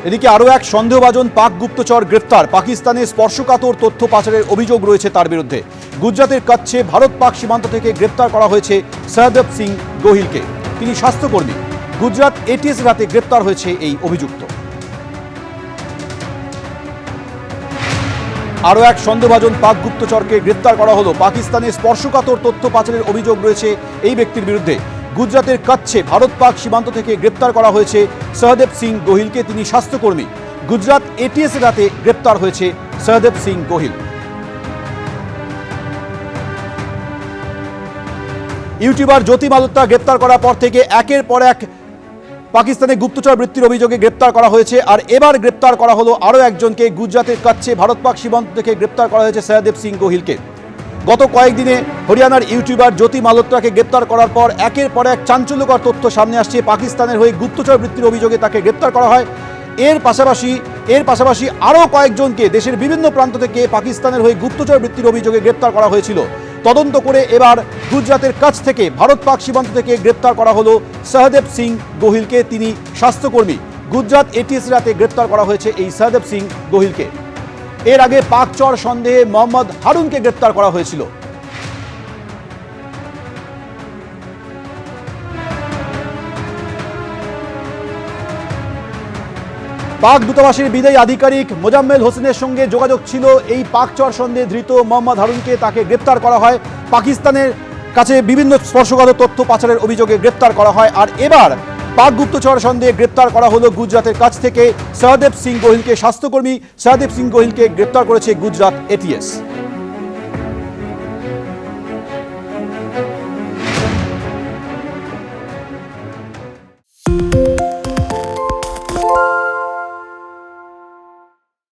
এদিকে আরও এক সন্দেহভাজন পাক গুপ্তচর গ্রেফতার। পাকিস্তানে স্পর্শকাতর তথ্য পাচারের অভিযোগ রয়েছে তার বিরুদ্ধে। গুজরাতের কাছে ভারত পাক সীমান্ত থেকে গ্রেফতার করা হয়েছে সহদেব সিং গোহিলকে। তিনি স্বাস্থ্যকর্মী। গুজরাট এটিএস রাতে গ্রেফতার হয়েছে এই অভিযুক্ত। আরও এক সন্দেহভাজন পাক গুপ্তচরকে গ্রেফতার করা হলো। পাকিস্তানে স্পর্শকাতর তথ্য পাচারের অভিযোগ রয়েছে এই ব্যক্তির বিরুদ্ধে। গুজরাতের কাছে ভারত পাক সীমান্ত থেকে গ্রেপ্তার করা হয়েছে সহদেব সিং গোহিলকে। তিনি স্বাস্থ্যকর্মী। গুজরাট এটিএস রাতে গ্রেপ্তার হয়েছে সহদেব সিং গোহিল। ইউটিউবার জ্যোতি মালহোত্রা গ্রেপ্তার করার পর থেকে একের পর এক পাকিস্তানে গুপ্তচর বৃত্তির অভিযোগে গ্রেপ্তার করা হয়েছে। আর এবার গ্রেপ্তার করা হলো আরও একজনকে। গুজরাতের কাছে ভারত পাক সীমান্ত থেকে গ্রেপ্তার করা হয়েছে সহদেব সিং গোহিলকে। গত কয়েকদিনে হরিয়ানার ইউটিউবার জ্যোতি মালহোত্রাকে গ্রেপ্তার করার পর একের পর এক চাঞ্চল্যকর তথ্য সামনে আসছে। পাকিস্তানের হয়ে গুপ্তচর বৃত্তির অভিযোগে তাকে গ্রেপ্তার করা হয়। এর পাশাপাশি আরও কয়েকজনকে দেশের বিভিন্ন প্রান্ত থেকে পাকিস্তানের হয়ে গুপ্তচর বৃত্তির অভিযোগে গ্রেপ্তার করা হয়েছিল। তদন্ত করে এবার গুজরাতের কাছ থেকে ভারত পাক সীমান্ত থেকে গ্রেপ্তার করা হলো সহদেব সিং গোহিলকে। তিনি স্বাস্থ্যকর্মী। গুজরাট এটিএস রাতে গ্রেপ্তার করা হয়েছে এই সহদেব সিং গোহিলকে। এর আগে পাক চর সন্দেহে মোহাম্মদ হারুনকে গ্রেপ্তার করা হয়েছিল। পাক দূতাবাসের বিদায়ী আধিকারিক মোজাম্মেল হোসেনের সঙ্গে যোগাযোগ ছিল এই পাক চর সন্দেহে ধৃত মোহাম্মদ হারুনকে। তাকে গ্রেপ্তার করা হয়। পাকিস্তানের কাছে বিভিন্ন স্পর্শকাতর তথ্য পাচারের অভিযোগে গ্রেপ্তার করা হয়। আর এবার পাক গুপ্তচর সন্দেহে গ্রেপ্তার করা হলো গুজরাতের কাছ থেকে সহদেব সিং গোহিলকে। স্বাস্থ্যকর্মী সহদেব সিং গোহিলকে গ্রেপ্তার করেছে গুজরাট এটিএস।